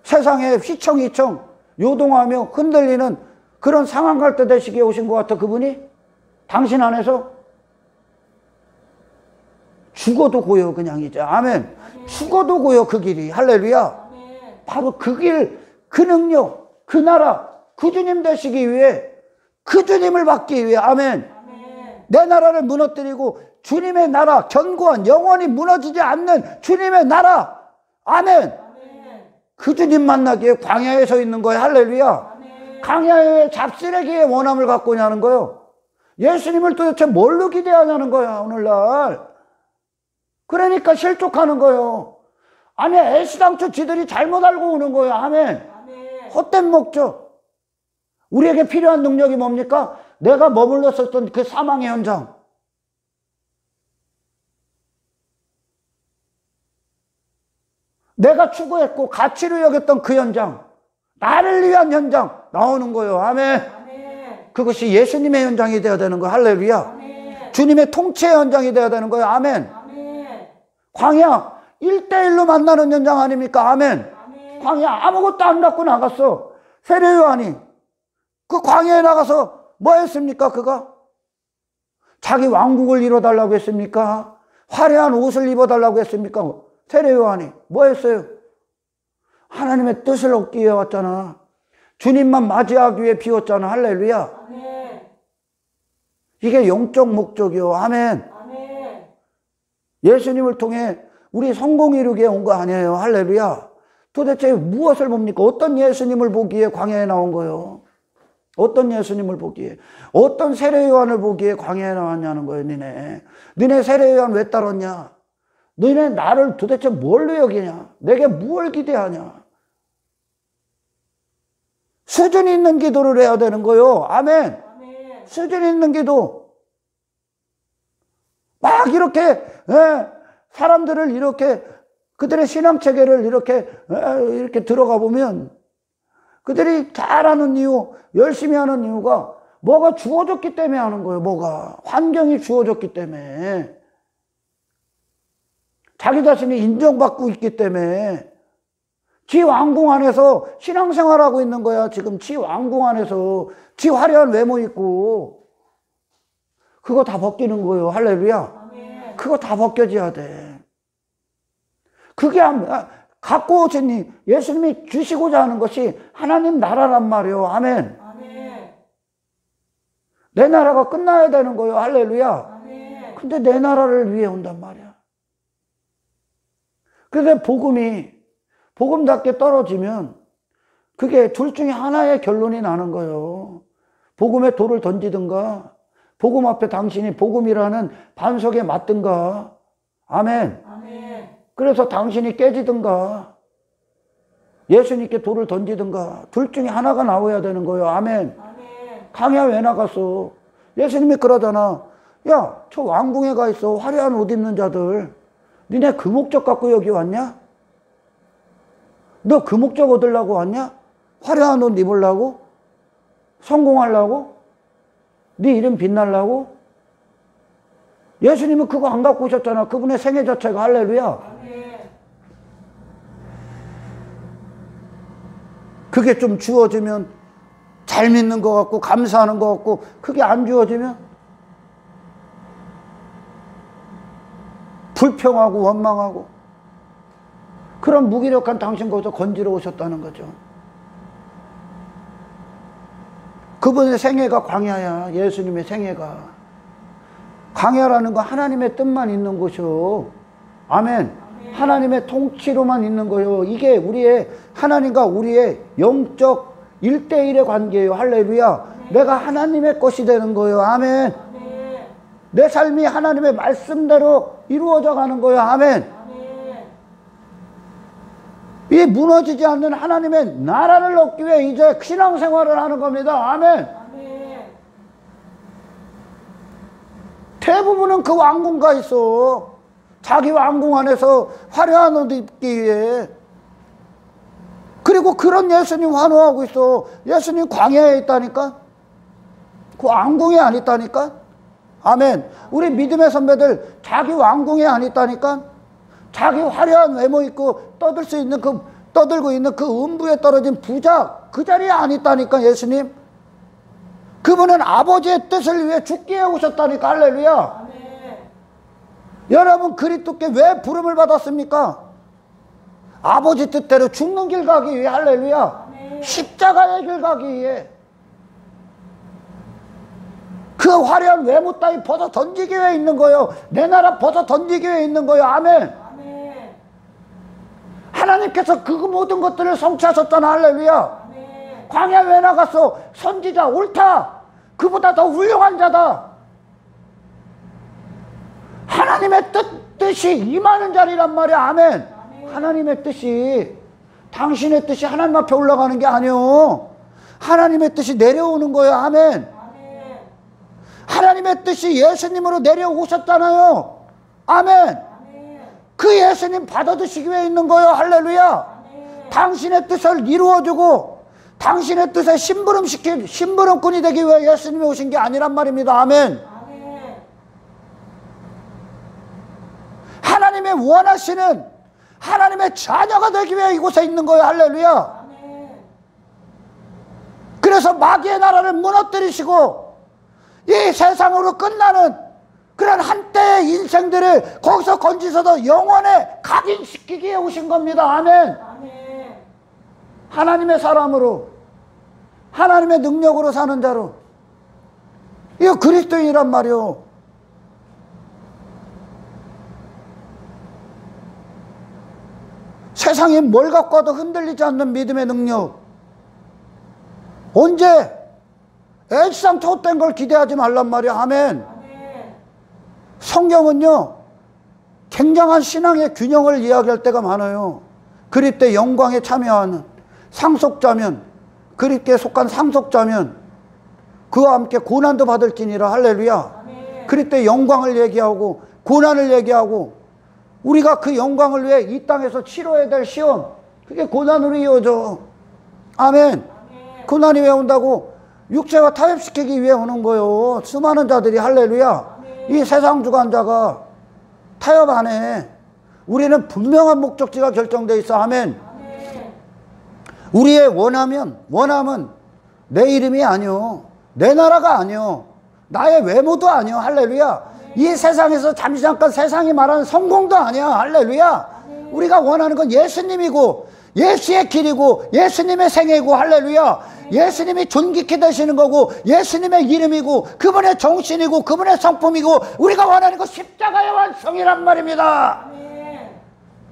B: 세상에 휘청휘청 요동하며 흔들리는 그런 상황 갈 때 되시기에 오신 것 같아. 그분이 당신 안에서 죽어도 고요 그냥 이제. 아멘. 죽어도 고요 그 길이. 할렐루야. 바로 그 길, 그 능력, 그 나라, 그 주님 되시기 위해, 그 주님을 받기 위해. 아멘. 내 나라를 무너뜨리고 주님의 나라, 견고한 영원히 무너지지 않는 주님의 나라. 아멘. 그 주님 만나기 위해 광야에 서 있는 거예요. 할렐루야. 광야에 잡쓰레기의 원함을 갖고 오냐는 거예요. 예수님을 도대체 뭘로 기대하냐는 거야 오늘날. 그러니까 실족하는 거예요. 아니 애시당초 지들이 잘못 알고 오는 거예요. 아멘. 헛된 목적. 우리에게 필요한 능력이 뭡니까? 내가 머물렀었던 그 사망의 현장. 내가 추구했고 가치로 여겼던 그 현장. 나를 위한 현장 나오는 거예요. 아멘. 그것이 예수님의 현장이 되어야 되는 거예요. 할렐루야. 주님의 통치의 현장이 되어야 되는 거예요. 아멘. 광야 1대1로 만나는 현장 아닙니까? 아멘. 광야 아무것도 안 갖고 나갔어. 세례 요한이 그 광야에 나가서 뭐 했습니까? 그가 자기 왕국을 이뤄달라고 했습니까? 화려한 옷을 입어달라고 했습니까? 세례 요한이 뭐 했어요? 하나님의 뜻을 얻기 위해 왔잖아. 주님만 맞이하기 위해 비웠잖아. 할렐루야. 이게 영적 목적이요. 아멘. 예수님을 통해 우리 성공 이루기에 온 거 아니에요. 할렐루야. 도대체 무엇을 봅니까? 어떤 예수님을 보기에 광야에 나온 거예요? 어떤 예수님을 보기에, 어떤 세례 요한을 보기에 광야에 나왔냐는 거예요. 니네 세례 요한 왜 따랐냐? 너네 나를 도대체 뭘로 여기냐? 내게 무엇을 기대하냐? 수준 있는 기도를 해야 되는 거예요. 아멘. 수준 있는 기도. 막 이렇게 사람들을 이렇게 그들의 신앙 체계를 이렇게 들어가 보면 그들이 잘하는 이유, 열심히 하는 이유가 뭐가 주어졌기 때문에 하는 거예요. 뭐가 환경이 주어졌기 때문에, 자기 자신이 인정받고 있기 때문에, 지 왕궁 안에서 신앙생활하고 있는 거야. 지금 지 왕궁 안에서 지 화려한 외모 있고 그거 다 벗기는 거예요. 할렐루야. 그거 다 벗겨져야 돼. 그게 갖고 오신 예수님이 주시고자 하는 것이 하나님 나라란 말이에요. 아멘. 내 나라가 끝나야 되는 거예요. 할렐루야. 근데 내 나라를 위해 온단 말이야. 그래서 복음답게 떨어지면 그게 둘 중에 하나의 결론이 나는 거예요. 복음에 돌을 던지든가, 복음 앞에 당신이 복음이라는 반석에 맞든가. 아멘. 그래서 당신이 깨지든가 예수님께 돌을 던지든가 둘 중에 하나가 나와야 되는 거예요. 아멘. 광야 왜 나갔어? 예수님이 그러잖아. 야, 저 왕궁에 가 있어. 화려한 옷 입는 자들. 니네 그 목적 갖고 여기 왔냐? 너 그 목적 얻으려고 왔냐? 화려한 옷 입으려고? 성공하려고? 네 이름 빛나려고? 예수님은 그거 안 갖고 오셨잖아. 그분의 생애 자체가. 할렐루야. 그게 좀 주어지면 잘 믿는 것 같고 감사하는 것 같고, 그게 안 주어지면 불평하고 원망하고, 그런 무기력한 당신 거기서 건지러 오셨다는 거죠. 그분의 생애가 광야야. 예수님의 생애가. 광야라는 거 하나님의 뜻만 있는 곳이요. 아멘. 하나님의 통치로만 있는 거예요. 이게 우리의 하나님과 우리의 영적 1대1의 관계예요. 할렐루야. 내가 하나님의 것이 되는 거예요. 아멘. 내 삶이 하나님의 말씀대로 이루어져 가는 거예요. 아멘. 이 무너지지 않는 하나님의 나라를 얻기 위해 이제 신앙생활을 하는 겁니다. 아멘. 대부분은 그 왕궁 가 있어. 자기 왕궁 안에서 화려한 옷 입기 위해. 그리고 그런 예수님 환호하고 있어. 예수님 광야에 있다니까. 그 왕궁에 안 있다니까. 아멘. 우리 믿음의 선배들 자기 왕궁에 안 있다니까. 자기 화려한 외모 있고 떠들고 있는 그 음부에 떨어진 부자 그 자리에 안 있다니까. 예수님 그분은 아버지의 뜻을 위해 죽기에 오셨다니까. 할렐루야. 여러분 그리스도께 왜 부름을 받았습니까? 아버지 뜻대로 죽는 길 가기 위해. 할렐루야.
C: 아멘.
B: 십자가의 길 가기 위해. 그 화려한 외모 따위 벗어 던지기 위해 있는 거예요. 내 나라 벗어 던지기 위해 있는 거예요. 아멘.
C: 아멘.
B: 하나님께서 그 모든 것들을 성취하셨잖아. 할렐루야.
C: 아멘.
B: 광야 왜 나갔어? 선지자 옳다. 그보다 더 훌륭한 자다. 하나님의 뜻이 임하는 자리란 말이야. 아멘.
C: 아멘.
B: 하나님의 뜻이, 당신의 뜻이 하나님 앞에 올라가는 게 아니요, 하나님의 뜻이 내려오는 거예요. 아멘.
C: 아멘.
B: 하나님의 뜻이 예수님으로 내려오셨잖아요. 아멘.
C: 아멘.
B: 그 예수님 받아드시기 위해 있는 거예요. 할렐루야.
C: 아멘.
B: 당신의 뜻을 이루어주고 당신의 뜻에 심부름꾼이 되기 위해 예수님이 오신 게 아니란 말입니다. 아멘.
C: 아멘.
B: 하나님의 원하시는 하나님의 자녀가 되기 위해 이곳에 있는 거예요. 할렐루야.
C: 아멘.
B: 그래서 마귀의 나라를 무너뜨리시고 이 세상으로 끝나는 그런 한때의 인생들을 거기서 건지서도 영원에 각인시키기 위해 오신 겁니다. 아멘.
C: 아멘.
B: 하나님의 사람으로, 하나님의 능력으로 사는 자로. 이거 그리스도인이란 말이요. 세상이 뭘 갖고 와도 흔들리지 않는 믿음의 능력. 언제 애지상토된 걸 기대하지 말란 말이야. 아멘.
C: 아멘.
B: 성경은요, 굉장한 신앙의 균형을 이야기할 때가 많아요. 그리스도의 영광에 참여하는 상속자면, 그리스도에 속한 상속자면 그와 함께 고난도 받을지니라. 할렐루야.
C: 아멘.
B: 그리스도의 영광을 얘기하고 고난을 얘기하고, 우리가 그 영광을 위해 이 땅에서 치러야 될 시험, 그게 고난으로 이어져. 아멘.
C: 아멘.
B: 고난이 왜 온다고? 육체와 타협시키기 위해 오는 거예요. 수많은 자들이. 할렐루야.
C: 아멘.
B: 이 세상 주관자가 타협 안 해. 우리는 분명한 목적지가 결정되어 있어. 아멘.
C: 아멘.
B: 우리의 원함은 내 이름이 아니요, 내 나라가 아니요, 나의 외모도 아니요. 할렐루야. 이 세상에서 잠시 잠깐 세상이 말하는 성공도 아니야. 할렐루야. 우리가 원하는 건 예수님이고 예수의 길이고 예수님의 생애고. 할렐루야. 예수님이 존귀케 되시는 거고 예수님의 이름이고 그분의 정신이고 그분의 성품이고, 우리가 원하는 건 십자가의 완성이란 말입니다.
C: 아멘.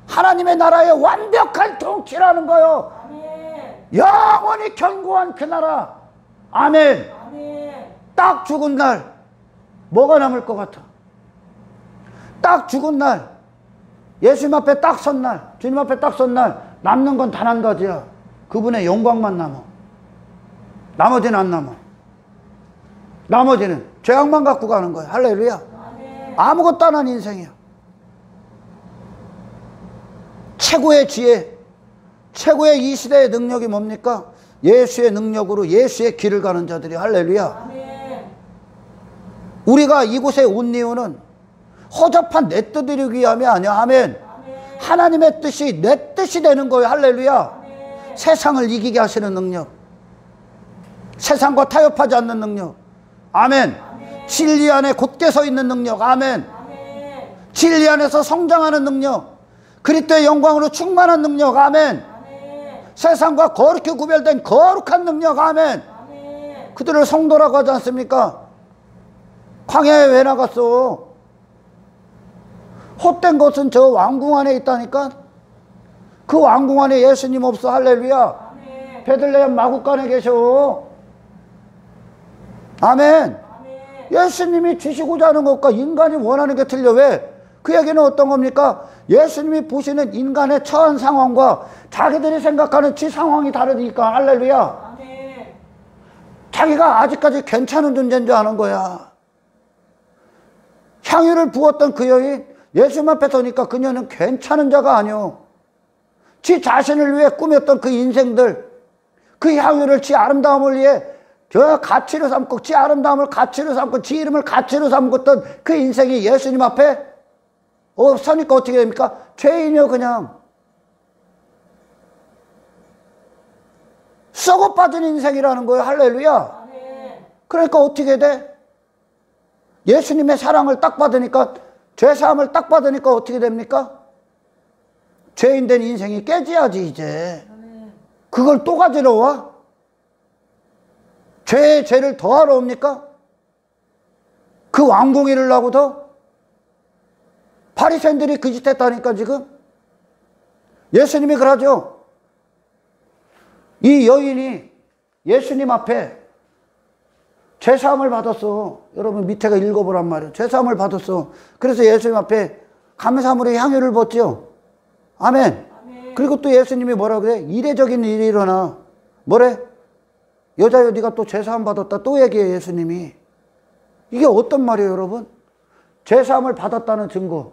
B: 하나님의 나라의 완벽한 통치라는 거요.
C: 아멘.
B: 영원히 견고한 그 나라. 아멘.
C: 아멘.
B: 딱 죽은 날 뭐가 남을 것 같아? 딱 죽은 날, 예수님 앞에 딱 선 날, 주님 앞에 딱 선 날, 남는 건 단 한 가지야. 그분의 영광만 남아. 나머지는 안 남아. 나머지는 죄악만 갖고 가는 거야. 할렐루야.
C: 아멘.
B: 아무것도 안 한 인생이야. 최고의 지혜, 최고의 이 시대의 능력이 뭡니까? 예수의 능력으로 예수의 길을 가는 자들이. 할렐루야.
C: 아멘.
B: 우리가 이곳에 온 이유는 허접한 내 뜻 이루기 위함이 아니야. 아멘.
C: 아멘.
B: 하나님의 뜻이 내 뜻이 되는 거예요. 할렐루야.
C: 아멘.
B: 세상을 이기게 하시는 능력, 세상과 타협하지 않는 능력. 아멘.
C: 아멘.
B: 진리 안에 곧게 서 있는 능력. 아멘.
C: 아멘.
B: 진리 안에서 성장하는 능력, 그리스도의 영광으로 충만한 능력. 아멘.
C: 아멘.
B: 세상과 거룩히 구별된 거룩한 능력. 아멘.
C: 아멘.
B: 그들을 성도라고 하지 않습니까? 광야에 왜 나갔어? 헛된 것은 저 왕궁 안에 있다니까. 그 왕궁 안에 예수님 없어. 할렐루야.
C: 아멘.
B: 베들레헴 마구간에 계셔. 아멘.
C: 아멘.
B: 예수님이 주시고자 하는 것과 인간이 원하는 게 틀려. 왜? 그 얘기는 어떤 겁니까? 예수님이 보시는 인간의 처한 상황과 자기들이 생각하는 지 상황이 다르니까. 할렐루야.
C: 아멘.
B: 자기가 아직까지 괜찮은 존재인 줄 아는 거야. 향유를 부었던 그 여인, 예수님 앞에 서니까 그녀는 괜찮은 자가 아니오. 지 자신을 위해 꾸몄던 그 인생들, 그 향유를 지 아름다움을 위해 저 가치로 삼고, 지 아름다움을 가치로 삼고, 지 이름을 가치로 삼고던 그 인생이 예수님 앞에 서니까 어떻게 됩니까? 죄인이요. 그냥 썩어 빠진 인생이라는 거예요. 할렐루야.
C: 아멘.
B: 그러니까 어떻게 돼? 예수님의 사랑을 딱 받으니까 죄사함을 딱 받으니까 어떻게 됩니까? 죄인된 인생이 깨져야지 이제. 그걸 또 가지러 와? 죄에 죄를 더하러 옵니까? 그 왕궁이를 하고 더? 바리새인들이 그 짓 했다니까 지금. 예수님이 그러죠. 이 여인이 예수님 앞에 죄사함을 받았어. 여러분 밑에가 읽어보란 말이에요. 죄사함을 받았어. 그래서 예수님 앞에 감사함으로 향유를 붓죠. 아멘.
C: 아멘.
B: 그리고 또 예수님이 뭐라 그래? 이례적인 일이 일어나. 뭐래? 여자여 네가 또 죄사함 받았다. 또 얘기해 예수님이. 이게 어떤 말이에요 여러분? 죄사함을 받았다는 증거.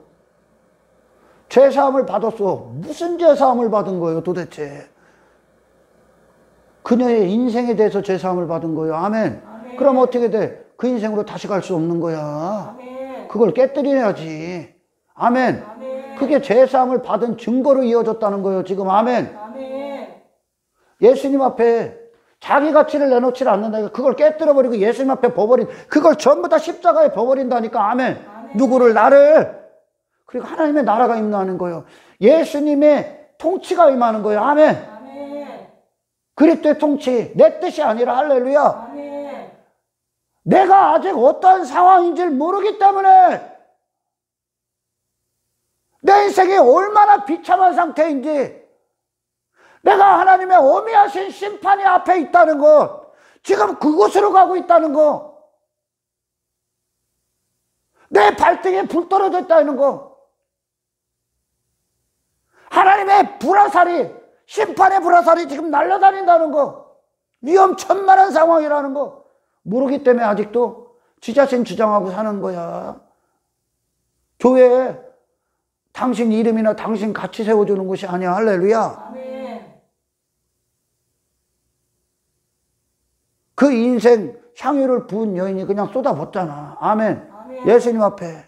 B: 죄사함을 받았어. 무슨 죄사함을 받은 거예요 도대체? 그녀의 인생에 대해서 죄사함을 받은 거예요. 아멘.
C: 아멘.
B: 그럼 어떻게 돼? 그 인생으로 다시 갈 수 없는 거야.
C: 아멘.
B: 그걸 깨뜨려야지. 아멘.
C: 아멘.
B: 그게 죄사함을 받은 증거로 이어졌다는 거예요 지금. 아멘.
C: 아멘.
B: 예수님 앞에 자기 가치를 내놓지 않는다니까. 그걸 깨뜨려버리고 예수님 앞에 버버린, 그걸 전부 다 십자가에 버버린다니까. 아멘.
C: 아멘.
B: 누구를? 나를. 그리고 하나님의 나라가 임하는 거예요. 예수님의 통치가 임하는 거예요. 아멘.
C: 아멘.
B: 그리스도의 통치, 내 뜻이 아니라. 할렐루야.
C: 아멘.
B: 내가 아직 어떠한 상황인지를 모르기 때문에 내 인생이 얼마나 비참한 상태인지, 내가 하나님의 어미하신 심판이 앞에 있다는 것, 지금 그곳으로 가고 있다는 것, 내 발등에 불 떨어져 있다는 것, 하나님의 불화살이, 심판의 불화살이 지금 날아다닌다는 거, 위험천만한 상황이라는 거 모르기 때문에 아직도 지 자신 주장하고 사는 거야. 교회에 당신 이름이나 당신 가치 세워주는 것이 아니야. 할렐루야.
C: 아멘.
B: 그 인생 향유를 부은 여인이 그냥 쏟아붓잖아. 아멘.
C: 아멘.
B: 예수님 앞에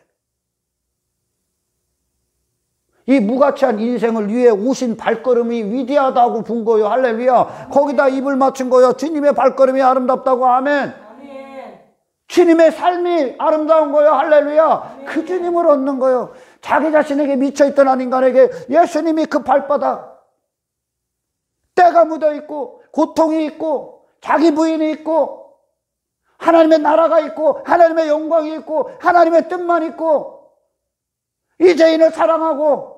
B: 이 무가치한 인생을 위해 오신 발걸음이 위대하다고 본 거예요. 할렐루야. 거기다 입을 맞춘 거예요. 주님의 발걸음이 아름답다고. 아멘.
C: 아멘.
B: 주님의 삶이 아름다운 거예요. 할렐루야.
C: 아멘.
B: 그 주님을 얻는 거예요. 자기 자신에게 미쳐있던 한 인간에게 예수님이 그 발바닥, 때가 묻어있고 고통이 있고 자기 부인이 있고 하나님의 나라가 있고 하나님의 영광이 있고 하나님의 뜻만 있고 이 죄인을 사랑하고,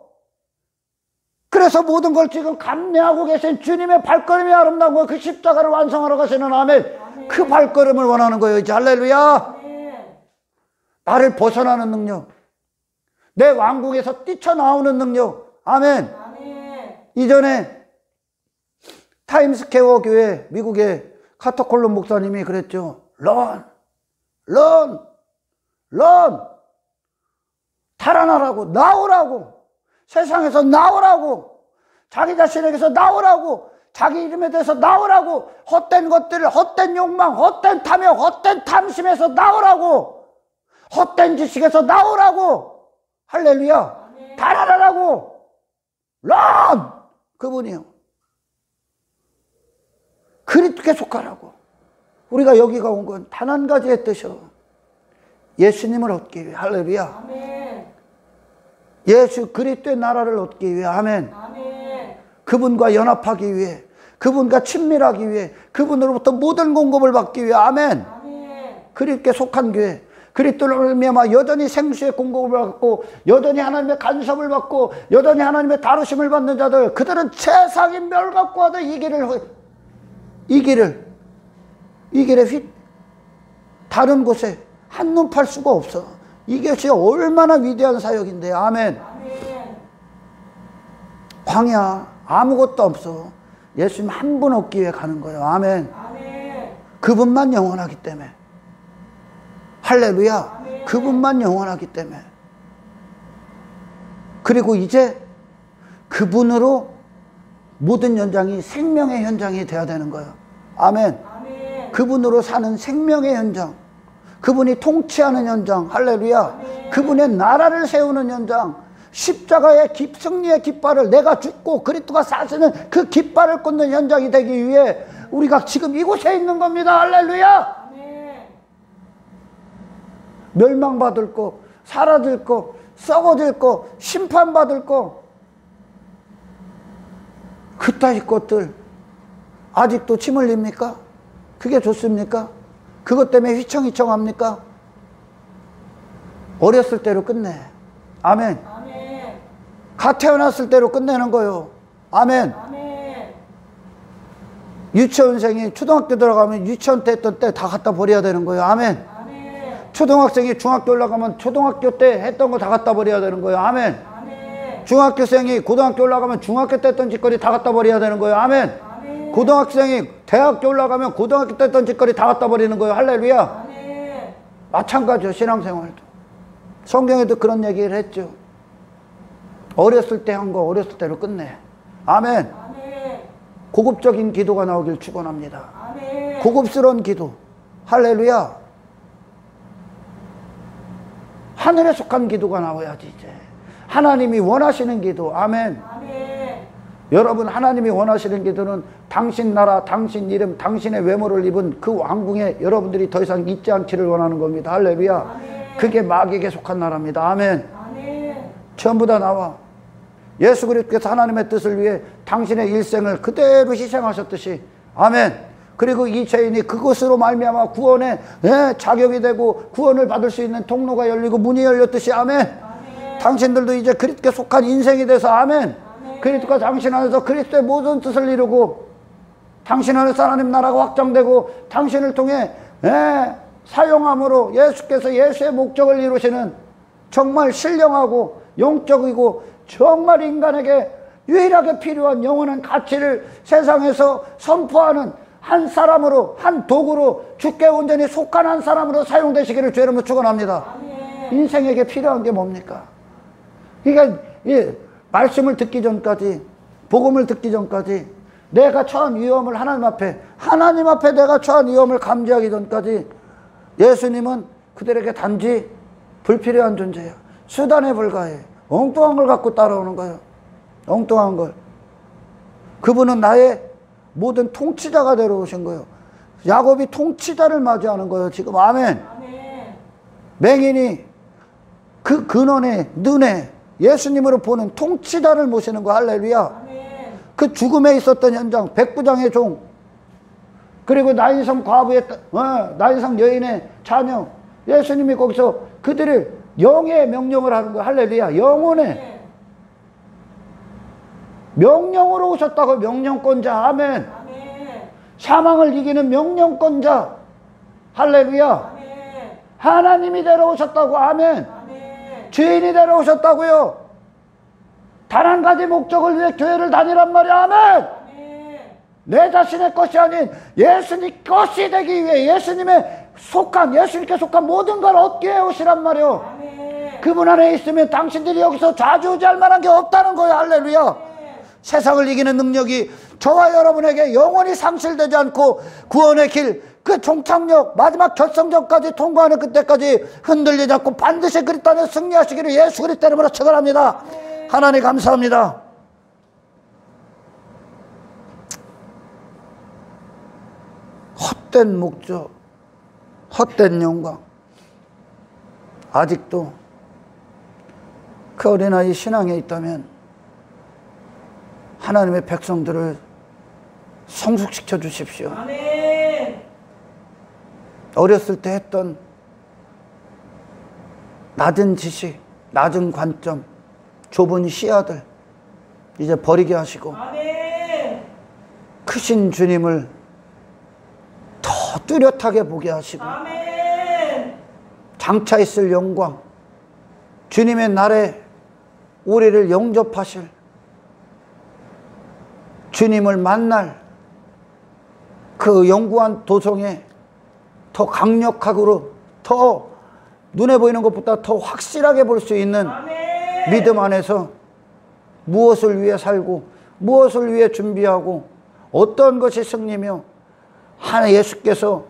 B: 그래서 모든 걸 지금 감내하고 계신 주님의 발걸음이 아름다운 거예요. 그 십자가를 완성하러 가시는. 아멘.
C: 아멘.
B: 그 발걸음을 원하는 거예요 이제. 할렐루야.
C: 아멘.
B: 나를 벗어나는 능력, 내 왕궁에서 뛰쳐나오는 능력. 아멘.
C: 아멘.
B: 이전에 타임스퀘어 교회, 미국의 카터콜론 목사님이 그랬죠. 런, 런, 런. 달아나라고, 나오라고, 세상에서 나오라고, 자기 자신에게서 나오라고, 자기 이름에 대해서 나오라고, 헛된 것들, 헛된 욕망, 헛된 탐욕, 헛된 탐심에서 나오라고, 헛된 지식에서 나오라고. 할렐루야.
C: 아멘.
B: 달아나라고. 런! 그분이요. 그리스도께 속하라고. 우리가 여기가 온 건 단 한 가지의 뜻이요. 예수님을 얻기 위해. 할렐루야.
C: 아멘.
B: 예수 그리스도의 나라를 얻기 위해. 아멘.
C: 아멘.
B: 그분과 연합하기 위해, 그분과 친밀하기 위해, 그분으로부터 모든 공급을 받기 위해. 아멘.
C: 아멘.
B: 그리스도께 속한 교회, 그리스도를 말미암아 여전히 생수의 공급을 받고, 여전히 하나님의 간섭을 받고, 여전히 하나님의 다루심을 받는 자들, 그들은 세상이 멸각과도 이 길을 다른 곳에 한눈 팔 수가 없어. 이것이 얼마나 위대한 사역인데. 아멘.
C: 아멘.
B: 광야 아무것도 없어. 예수님 한 분 얻기 위해 가는 거예요. 아멘.
C: 아멘.
B: 그분만 영원하기 때문에. 할렐루야.
C: 아멘.
B: 그분만 영원하기 때문에. 그리고 이제 그분으로 모든 현장이 생명의 현장이 돼야 되는 거예요. 아멘.
C: 아멘.
B: 그분으로 사는 생명의 현장, 그분이 통치하는 현장. 할렐루야.
C: 아멘.
B: 그분의 나라를 세우는 현장, 십자가의 승리의 깃발을, 내가 죽고 그리스도가 사시는 그 깃발을 꽂는 현장이 되기 위해 우리가 지금 이곳에 있는 겁니다. 할렐루야.
C: 아멘.
B: 멸망받을 것, 사라질 것, 썩어질 거, 심판받을 거, 그따위 것들 아직도 침 흘립니까? 그게 좋습니까? 그것 때문에 휘청휘청합니까? 어렸을 때로 끝내. 아멘.
C: 아멘.
B: 갓 태어났을 때로 끝내는 거요. 아멘.
C: 아멘.
B: 유치원생이 초등학교 들어가면 유치원 때 했던 때 다 갖다 버려야 되는 거예요. 아멘.
C: 아멘.
B: 초등학생이 중학교 올라가면 초등학교 때 했던 거 다 갖다 버려야 되는 거예요. 아멘.
C: 아멘.
B: 중학교생이 고등학교 올라가면 중학교 때 했던 짓거리 다 갖다 버려야 되는 거예요. 아멘.
C: 아멘.
B: 고등학생이 대학교 올라가면 고등학교 때 했던 짓거리 다 갖다 버리는 거예요. 할렐루야.
C: 아멘.
B: 마찬가지요. 신앙생활도. 성경에도 그런 얘기를 했죠. 어렸을 때 한 거 어렸을 때로 끝내. 아멘.
C: 아멘.
B: 고급적인 기도가 나오길 축원합니다.
C: 아멘.
B: 고급스러운 기도. 할렐루야. 하늘에 속한 기도가 나와야지 이제. 하나님이 원하시는 기도. 아멘.
C: 아멘.
B: 여러분, 하나님이 원하시는 기도는 당신 나라, 당신 이름, 당신의 외모를 입은 그 왕궁에 여러분들이 더 이상 있지 않기를 원하는 겁니다. 할렐루야.
C: 아멘.
B: 그게 마귀에게 속한 나라입니다. 아멘.
C: 아멘.
B: 전부 다 나와. 예수 그리스도께서 하나님의 뜻을 위해 당신의 일생을 그대로 희생하셨듯이. 아멘. 그리고 이 죄인이 그것으로 말미암아 구원의 자격이 되고 구원을 받을 수 있는 통로가 열리고 문이 열렸듯이. 아멘.
C: 아멘.
B: 당신들도 이제 그리스도께 속한 인생이 돼서. 아멘.
C: 아멘.
B: 그리스도가 당신 안에서 그리스도의 모든 뜻을 이루고 당신 안에서 하나님 나라가 확장되고 당신을 통해 사용함으로 예수께서 예수의 목적을 이루시는 정말 신령하고 영적이고 정말 인간에게 유일하게 필요한 영원한 가치를 세상에서 선포하는 한 사람으로, 한 도구로 주께 온전히 속한 한 사람으로 사용되시기를 주의 이름으로 축원합니다.
C: 아멘.
B: 인생에게 필요한 게 뭡니까? 그러니까 이 말씀을 듣기 전까지, 복음을 듣기 전까지, 내가 처한 위험을 하나님 앞에 내가 처한 위험을 감지하기 전까지 예수님은 그들에게 단지 불필요한 존재야. 수단에 불과해. 엉뚱한 걸 갖고 따라오는 거예요. 엉뚱한 걸. 그분은 나의 모든 통치자가 되어 오신 거예요. 야곱이 통치자를 맞이하는 거예요. 지금. 아멘.
C: 아멘.
B: 맹인이 그 근원의 눈에 예수님으로 보는 통치자를 모시는 거. 할렐루야.
C: 아멘.
B: 그 죽음에 있었던 현장, 백부장의 종, 그리고 나인성 과부의 나인성 여인의 자녀, 예수님이 거기서 그들을 영의 명령을 하는 거예요. 할렐루야. 영혼의 명령으로 오셨다고. 명령권자. 아멘.
C: 아멘.
B: 사망을 이기는 명령권자. 할렐루야.
C: 아멘.
B: 하나님이 데려오셨다고. 아멘.
C: 아멘.
B: 죄인이 데려오셨다고요. 단 한 가지 목적을 위해 교회를 다니란 말이야. 아멘.
C: 아멘.
B: 내 자신의 것이 아닌 예수님 것이 되기 위해 예수님께 속한 모든 걸 얻기 위해 오시란 말이요.
C: 아멘.
B: 그분 안에 있으면 당신들이 여기서 좌지우지할 만한 게 없다는 거예요. 할렐루야. 세상을 이기는 능력이 저와 여러분에게 영원히 상실되지 않고 구원의 길, 그 종착역, 마지막 결승점까지 통과하는 그때까지 흔들리지 않고 반드시 그리스도 안에 승리하시기를 예수 그리스도 이름으로 축원합니다. 하나님 감사합니다. 헛된 목적, 헛된 영광. 아직도 그 어린아이 신앙에 있다면 하나님의 백성들을 성숙시켜 주십시오.
C: 아멘.
B: 어렸을 때 했던 낮은 지식, 낮은 관점, 좁은 시야들 이제 버리게 하시고
C: 아멘.
B: 크신 주님을 더 뚜렷하게 보게 하시고
C: 아멘.
B: 장차 있을 영광, 주님의 날에 우리를 영접하실 주님을 만날 그 영구한 도성에 더 강력하고 더 눈에 보이는 것보다 더 확실하게 볼 수 있는
C: 아멘.
B: 믿음 안에서 무엇을 위해 살고 무엇을 위해 준비하고 어떤 것이 승리며 하나 예수께서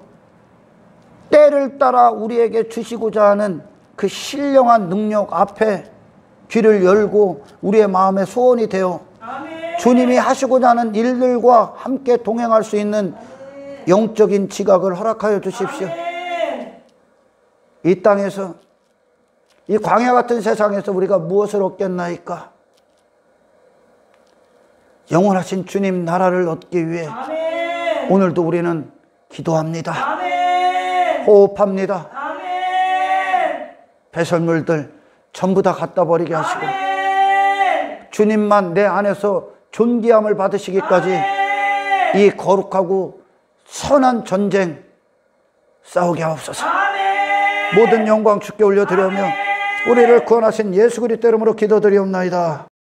B: 때를 따라 우리에게 주시고자 하는 그 신령한 능력 앞에 귀를 열고 우리의 마음의 소원이 되어
C: 아멘.
B: 주님이 하시고자 하는 일들과 함께 동행할 수 있는 영적인 지각을 허락하여 주십시오.
C: 아멘.
B: 이 땅에서 이 광야 같은 세상에서 우리가 무엇을 얻겠나이까? 영원하신 주님 나라를 얻기 위해
C: 아멘.
B: 오늘도 우리는 기도합니다.
C: 아멘.
B: 호흡합니다.
C: 아멘.
B: 배설물들 전부 다 갖다 버리게 하시고
C: 아멘.
B: 주님만 내 안에서 존귀함을 받으시기까지
C: 아멘.
B: 이 거룩하고 선한 전쟁 싸우게 하옵소서.
C: 아멘.
B: 모든 영광 주께 올려드리며 우리를 구원하신 예수 그리스도 이름으로 기도드리옵나이다.